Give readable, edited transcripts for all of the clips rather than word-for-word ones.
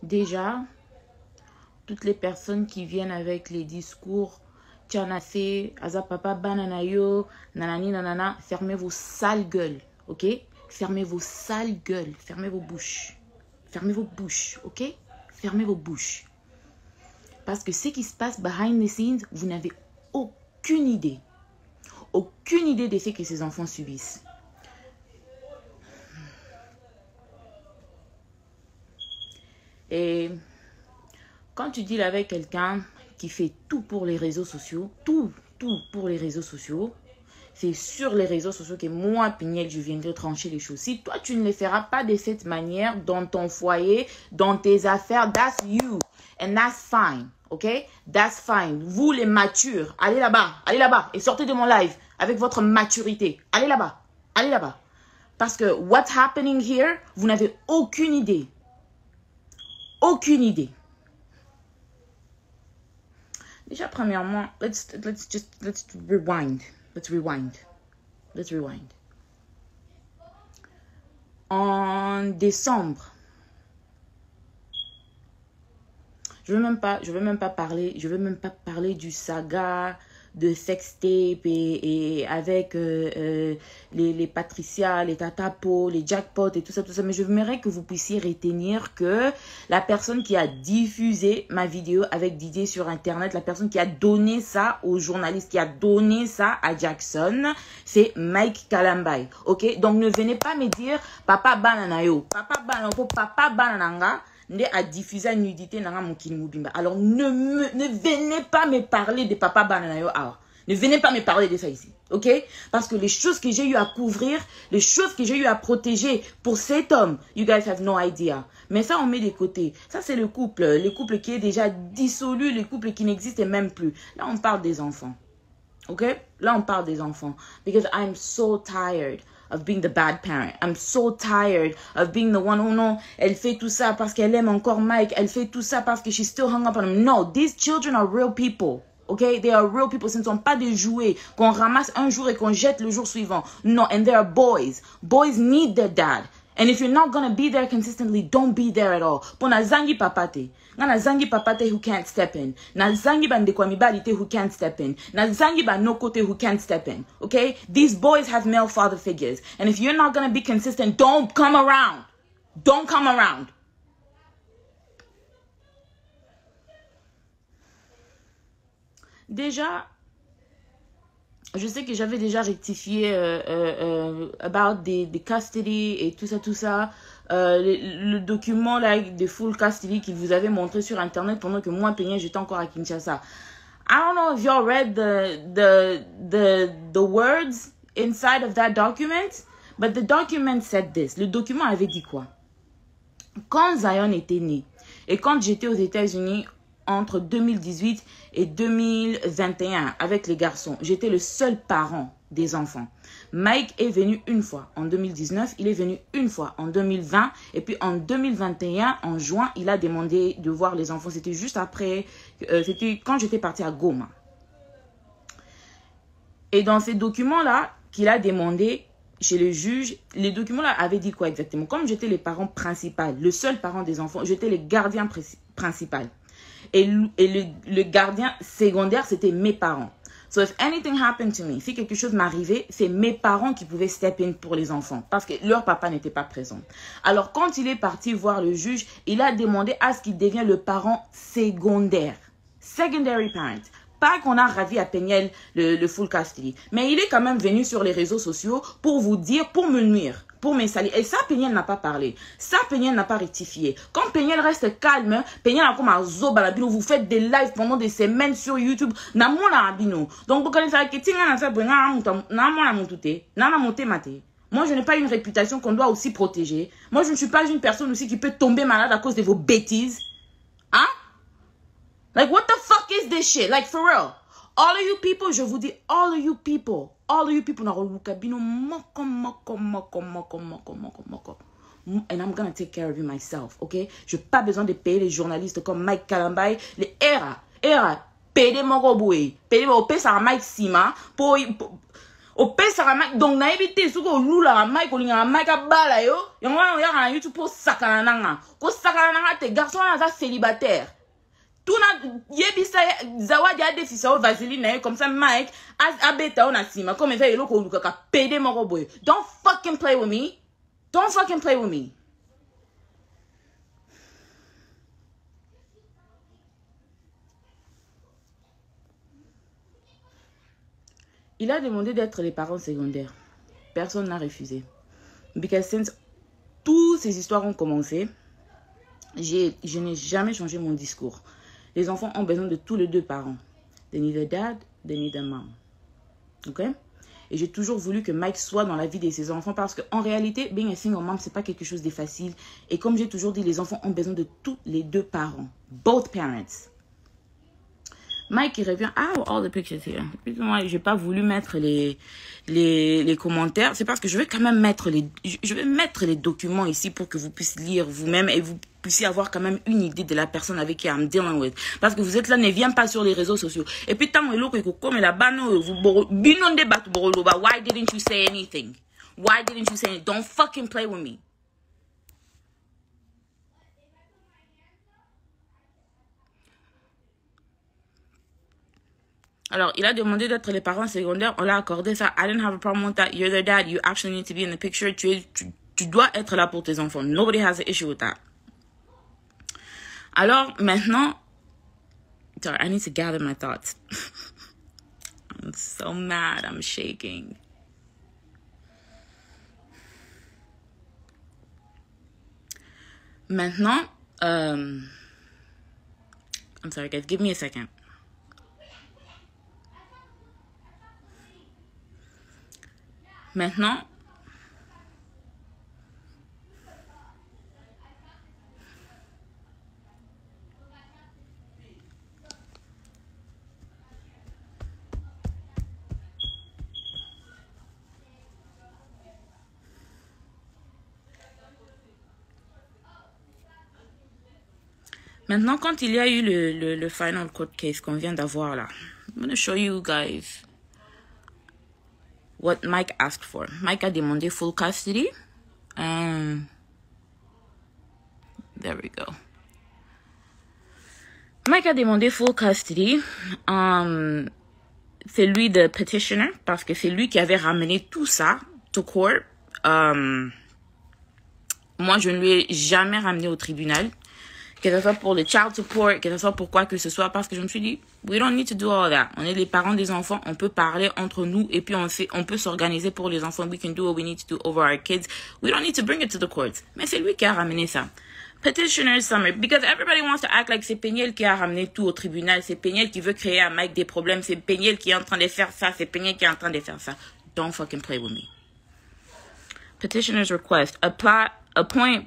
Déjà, toutes les personnes qui viennent avec les discours Tianase, Azapapa, Bananayo, Nanani, Nanana, fermez vos sales gueules, ok? Fermez vos sales gueules, fermez vos bouches. Fermez vos bouches, ok? Fermez vos bouches. Parce que ce qui se passe behind the scenes, vous n'avez aucune idée. Aucune idée des faits que ces enfants subissent. Et quand tu deals avec quelqu'un qui fait tout pour les réseaux sociaux, tout pour les réseaux sociaux, c'est sur les réseaux sociaux que moi, Pignel, je viendrai trancher les choses. Si toi, tu ne les feras pas de cette manière dans ton foyer, dans tes affaires, that's you. And that's fine, ok? That's fine. Vous, les matures, allez là-bas et sortez de mon live avec votre maturité. Allez là-bas. Parce que what's happening here, vous n'avez aucune idée. Aucune idée. Déjà, premièrement, let's rewind. Let's rewind. En décembre, je veux même pas parler du saga de sextape et avec les Patricia, les Tatapo, les Jackpot et tout ça, mais je voudrais que vous puissiez retenir que la personne qui a diffusé ma vidéo avec Didier sur internet, la personne qui a donné ça aux journalistes, qui a donné ça à Jackson, c'est Mike Kalambay, ok? Donc ne venez pas me dire papa bananayo, papa banananga a diffusé la nudité dans mon Mubimba. Alors, ne venez pas me parler de Papa Bananayo. Ne venez pas me parler de ça ici. Ok? Parce que les choses que j'ai eu à couvrir, les choses que j'ai eu à protéger pour cet homme, you guys have no idea. Mais ça, on met de côté. Ça, c'est le couple qui est déjà dissolu, le couple qui n'existe même plus. Là, on parle des enfants. Ok? Là, on parle des enfants. Because I'm so tired of being the bad parent. I'm so tired of being the one who, no, elle fait tout ça parce qu'elle aime encore Mike. Elle fait tout ça parce que she's still hung up on him. No, these children are real people. Okay? They are real people. Ce ne sont pas des jouets qu'on ramasse un jour et qu'on jette le jour suivant. No, and they are boys. Boys need their dad. And if you're not going to be there consistently, don't be there at all. Pona zangi papate. Na zangi papate who can't step in. Na zangi bandekwa who can't step in. Na zangi banokote who can't step in. Okay? These boys have male father figures. And if you're not going to be consistent, don't come around. Don't come around. Déjà, je sais que j'avais déjà rectifié about the custody et tout ça. Le document là de full custody qu'il vous avait montré sur internet pendant que moi Peigné j'étais encore à Kinshasa. I don't know if y'all read the words inside of that document, but the document said this. Le document avait dit quoi? Quand Zion était né et quand j'étais aux États-Unis entre 2018 et 2021 avec les garçons, j'étais le seul parent des enfants. Mike est venu une fois en 2019, il est venu une fois en 2020 et puis en 2021, en juin, il a demandé de voir les enfants. C'était juste après, c'était quand j'étais partie à Goma. Et dans ces documents-là qu'il a demandé chez le juge, les documents-là avaient dit quoi exactement? Comme j'étais les parents principaux, le seul parent des enfants, j'étais le gardien principal. Et le gardien secondaire, c'était mes parents. So if anything happened to me, si quelque chose m'arrivait, c'est mes parents qui pouvaient step in pour les enfants parce que leur papa n'était pas présent. Alors quand il est parti voir le juge, il a demandé à ce qu'il devienne le parent secondaire. Secondary parent. Pas qu'on a ravi à Peignel le full custody. Mais il est quand même venu sur les réseaux sociaux pour vous dire, pour me nuire, pour me salir. Et ça, Peignel n'a pas parlé. Ça, Peignel n'a pas rectifié. Quand Peignel reste calme, Peignel a comme un zobalabino. Vous faites des lives pendant des semaines sur YouTube. Na mona abino. Donc, vous connaissez que tinga na fait na mona montute. Na monte mate. Moi, je n'ai pas une réputation qu'on doit aussi protéger. Moi, je ne suis pas une personne aussi qui peut tomber malade à cause de vos bêtises. Hein? Like, what the fuck is this shit? Like, for real. All of you people, je vous dis, all of you people, na rolukabino moko. And I'm gonna take care of you myself, okay? Je n'ai pas besoin de payer les journalistes comme Mike Kalambay, les era, payer moko boué, payer ça à Mike Sima, pour opesaka Mike donc nayebi te soki olulaka Mike olingaka Mike abala yo yango wana oyaka na YouTube po sakana nanga kosakana nanga te garçon wana aza célibataire tuna yebisa zawadi adefisa o vaseline na ye comme ça Mike abeta o na nsima comme eza eloko olukaka pede moko boye. Don't fucking play with me. Don't fucking play with me. Il a demandé d'être les parents secondaires. Personne n'a refusé. Because since toutes ces histoires ont commencé, je n'ai jamais changé mon discours. Les enfants ont besoin de tous les deux parents. They need a dad, they need a mom. Ok? Et j'ai toujours voulu que Mike soit dans la vie de ses enfants parce qu'en réalité, being a single mom, c'est pas quelque chose de facile. Et comme j'ai toujours dit, les enfants ont besoin de tous les deux parents. Both parents. Mike, il revient. Ah, all the pictures here. Moi, j'ai pas voulu mettre les commentaires. C'est parce que je vais quand même mettre les documents ici pour que vous puissiez lire vous-même et vous puissiez avoir quand même une idée de la personne avec qui I'm dealing with. Parce que vous êtes là, ne viens pas sur les réseaux sociaux. Et puis, tant que comme là-bas, why didn't you say anything? Why didn't you say anything? Don't fucking play with me. Alors, il a demandé d'être les parents secondaires. On l'a accordé ça. I didn't have a problem with that. You're the dad. You actually need to be in the picture. Tu dois être là pour tes enfants. Nobody has an issue with that. Alors, maintenant... Sorry, I need to gather my thoughts. I'm so mad. I'm shaking. Maintenant... I'm sorry, guys. Give me a second. Maintenant, quand il y a eu le final court case qu'on vient d'avoir là, I'm going to show you guys what Mike asked for. Mike a demandé full custody. There we go. Mike a demandé full custody. C'est lui le petitioner parce que c'est lui qui avait ramené tout ça to court. Moi, je ne lui ai jamais ramené au tribunal. Que ce soit pour le child support, que ce soit pour quoi que ce soit, parce que je me suis dit, we don't need to do all that. On est les parents des enfants, on peut parler entre nous, et puis on peut s'organiser pour les enfants. We can do what we need to do over our kids. We don't need to bring it to the courts. Mais c'est lui qui a ramené ça. Petitioner summary, because everybody wants to act like c'est Peniel qui a ramené tout au tribunal, c'est Peniel qui veut créer à Mike des problèmes, c'est Peniel qui est en train de faire ça, c'est Peniel qui est en train de faire ça. Don't fucking play with me. Petitioner's request, appoint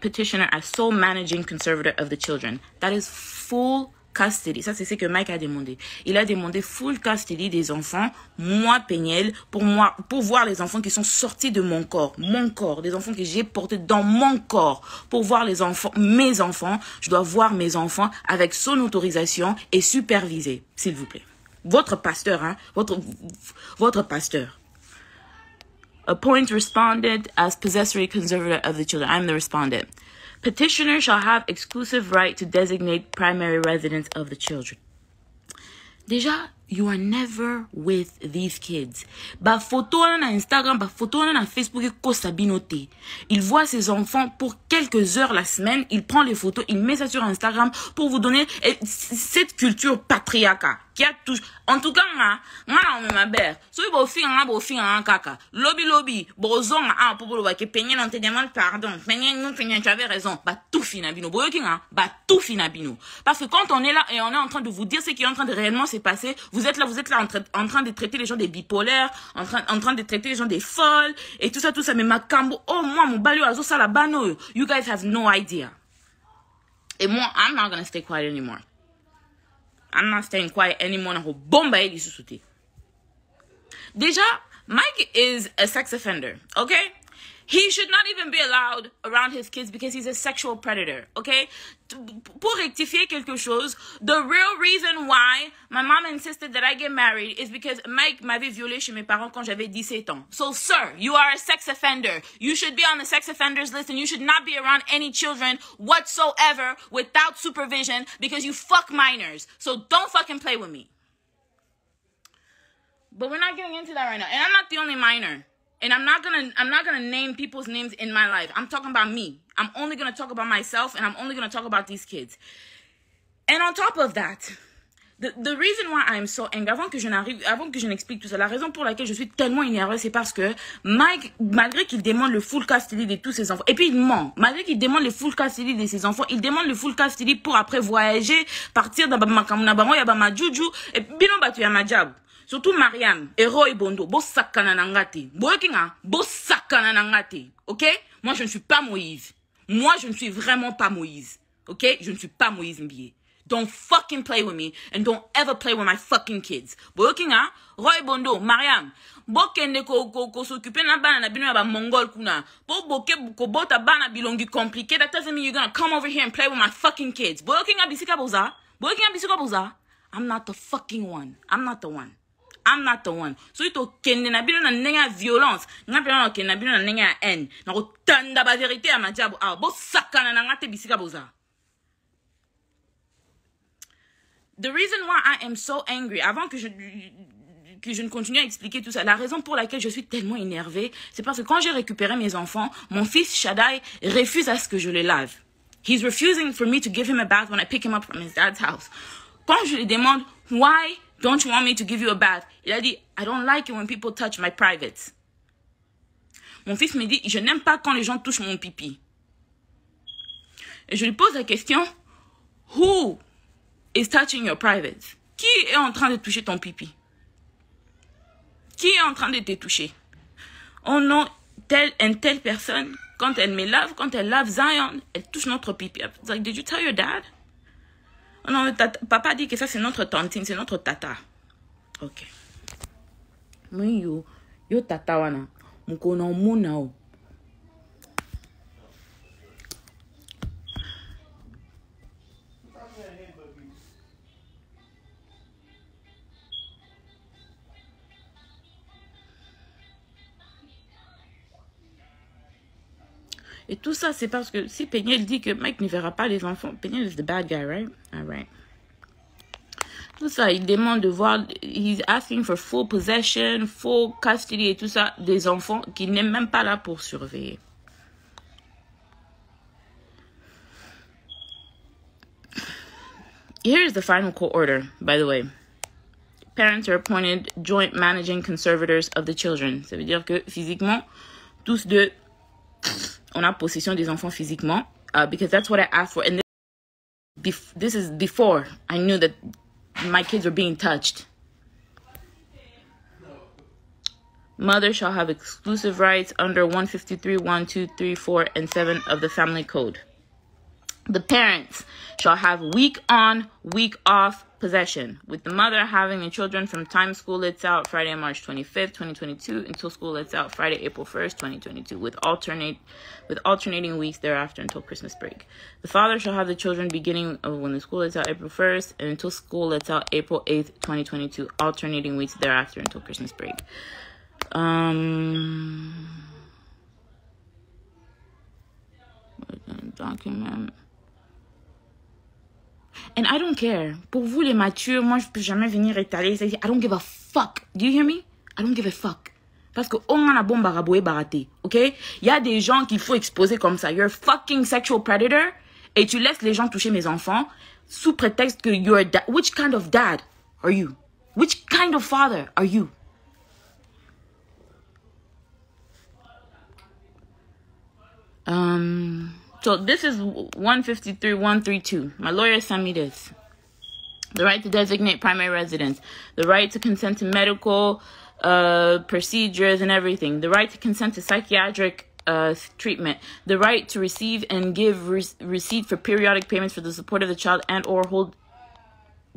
petitioner as sole managing conservator of the children. That is full custody. Ça, c'est ce que Mike a demandé. Il a demandé full custody des enfants, moi, Peniel, pour voir les enfants qui sont sortis de mon corps, des enfants que j'ai portés dans mon corps, pour voir les enfants, mes enfants. Je dois voir mes enfants avec son autorisation et superviser, s'il vous plaît. Votre pasteur, hein, votre pasteur. Appoint respondent as possessory conservator of the children. I'm the respondent. Petitioner shall have exclusive right to designate primary residence of the children. Déjà, you are never with these kids. Ba photo na Instagram, ba photo na Facebook, ko sabinote. Il voit ses enfants pour quelques heures la semaine, il prend les photos, il met ça sur Instagram pour vous donner cette culture patriarcale qui a tout. En tout cas, ma mère, so bo fi kaka. Lobby, bozon pour le que peigner non te demande pardon. Peigner tu avais raison. Ba tout finabino. Boyo kinga, ba tout finabino. Parce que quand on est là et on est en train de vous dire ce qui est en train de réellement se passer, vous êtes là en train de traiter les gens des bipolaires, en train de traiter les gens des folles et tout ça mais makambo oh moi mon balio azo sala bano. You guys have no idea. Et moi, I'm not gonna stay quiet anymore. I'm not staying quiet anymore. Déjà, Mike is a sex offender, okay? He should not even be allowed around his kids because he's a sexual predator, okay? Pour rectifier quelque chose, the real reason why my mom insisted that I get married is because Mike m'avait violé chez mes parents quand j'avais 17 ans. So, sir, you are a sex offender. You should be on the sex offenders list and you should not be around any children whatsoever without supervision because you fuck minors. So, don't fucking play with me. But we're not getting into that right now. And I'm not the only minor. And I'm not gonna name people's names in my life. I'm talking about me. I'm only gonna talk about myself and I'm only gonna talk about these kids. And on top of that, the reason why I'm so angry, avant que je n'explique tout ça, la raison pour laquelle je suis tellement énervée, c'est parce que Mike, malgré qu'il demande le full custody de tous ses enfants, et puis il ment, malgré qu'il demande le full custody de ses enfants, il demande le full custody pour après voyager, partir dans ma bango, ya ba ma juju, et bino batu ya ma job. Surtout Mariam et Roy Bondo, bo sakana nangati. Bokinga, bo sakana nangati. Ok? Moi, je ne suis pas Moïse. Moi, je ne suis vraiment pas Moïse. Ok? Je ne suis pas Moïse Mbié. Don't fucking play with me and don't ever play with my fucking kids. Bokinga, Roy Bondo, Mariam. Bokende ko s'occuper na bana na bino ba mongol kuna. Bo boke ko bota bana bilongi compliqué. That doesn't mean you're gonna come over here and play with my fucking kids. Bokinga bisika boza. Bokinga bisika boza. I'm not the fucking one. I'm not the one. I'm not the one. So ito kende na bino na nenga violence. Nga pena na kende na bino na nenga haine. Na ko tanda ba vérité à ma diabo. Ah, bo sakana na ngate bisika boza. The reason why I am so angry, avant que je ne continue à expliquer tout ça, la raison pour laquelle je suis tellement énervée, c'est parce que quand j'ai récupéré mes enfants, mon fils Shaddai refuse à ce que je le lave. He's refusing for me to give him a bath when I pick him up from his dad's house. Quand je lui demande, why don't you want me to give you a bath? Il a dit, I don't like it when people touch my privates. Mon fils me dit, je n'aime pas quand les gens touchent mon pipi. Et je lui pose la question, who is touching your privates? Qui est en train de toucher ton pipi? Qui est en train de te toucher? Oh non, telle personne, quand elle me lave, quand elle lave Zion, elle touche notre pipi. It's like, did you tell your dad? Oh non, papa dit que ça c'est notre tantine, c'est notre tata. Ok. Oui, yo tata wana. Mukona muna o. Et tout ça, c'est parce que si Peniel dit que Mike ne verra pas les enfants, Peniel is the bad guy, right? All right. Tout ça, il demande de voir, he's asking for full possession, full custody et tout ça, des enfants qu'il n'est même pas là pour surveiller. Here's the final court order, by the way. Parents are appointed joint managing conservators of the children. Ça veut dire que physiquement, tous deux, on a possession des enfants physiquement, because that's what I asked for. And this is before I knew that my kids were being touched. Mother shall have exclusive rights under 153, 1, 2, 3, 4, and 7 of the Family Code. The parents shall have week on, week off possession, with the mother having the children from time school lets out Friday, March 25th, 2022, until school lets out Friday, April 1st, 2022, with alternating weeks thereafter until Christmas break. The father shall have the children beginning of when the school lets out April 1st, and until school lets out April 8th, 2022, alternating weeks thereafter until Christmas break. Document. And I don't care. Pour vous les matures, moi je peux jamais venir étaler. I don't give a fuck. Do you hear me? I don't give a fuck. Parce que on a bon baraboué baraté, ok? Il y a des gens qu'il faut exposer comme ça. You're a fucking sexual predator et tu laisses les gens toucher mes enfants sous prétexte que you're a dad. Which kind of dad are you? Which kind of father are you? So this is 153, 132. My lawyer sent me this. The right to designate primary residence. The right to consent to medical procedures and everything. The right to consent to psychiatric treatment. The right to receive and give receipt for periodic payments for the support of the child and or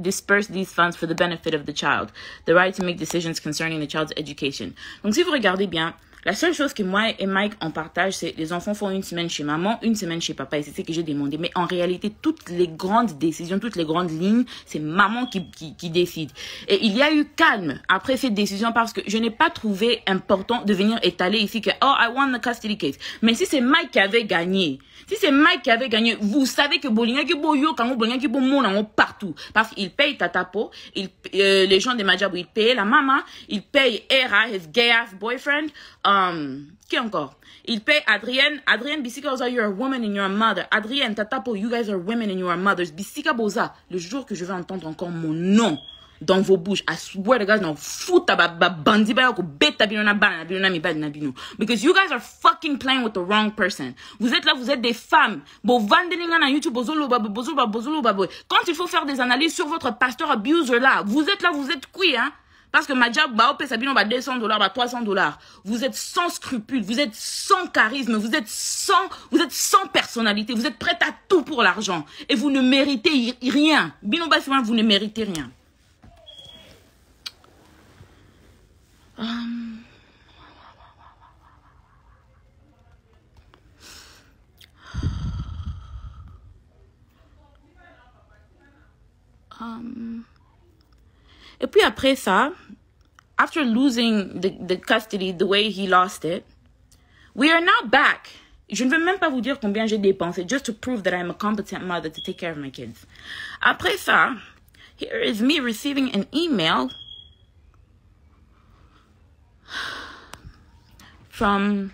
disperse these funds for the benefit of the child. The right to make decisions concerning the child's education. Donc si vous regardez bien, La seule chose que moi et Mike en partage, c'est les enfants font une semaine chez maman, une semaine chez papa. Et c'est ce que j'ai demandé. Mais en réalité, toutes les grandes décisions, toutes les grandes lignes, c'est maman qui décide. Et il y a eu calme après cette décision parce que je n'ai pas trouvé important de venir étaler ici que, oh, I won the custody case. Mais si c'est Mike qui avait gagné, vous savez que partout. Parce qu'il paye Tatapo, les gens de Madjabou, ils payent la maman, ils payent Era, his gay ass boyfriend, qui encore? Il paye Adrienne, Bisika Boza, you're a woman and you're a mother. Adrienne, Tatapo, you guys are women and you are mothers. Bisika Boza, le jour que je vais entendre encore mon nom dans vos bouches, I swear to God, non, fouta bandi ba ko beta binona bana binona mi bana bino. Because you guys are fucking playing with the wrong person. Vous êtes là, vous êtes des femmes. Bo vandelinga na YouTube bozolo babo. Quand il faut faire des analyses sur votre pasteur abuser là, vous êtes là, vous êtes qui hein? Parce que Madjab ba opé sabino ba $200, ba $300. Vous êtes sans scrupules, vous êtes sans charisme, vous êtes sans personnalité, vous êtes prête à tout pour l'argent et vous ne méritez rien. Bino ba vous ne méritez rien. Et puis après ça, after losing the custody the way he lost it, we are now back. Je ne vais même pas vous dire combien j'ai dépensé just to prove that I'm a competent mother to take care of my kids. Après ça, here is me receiving an email from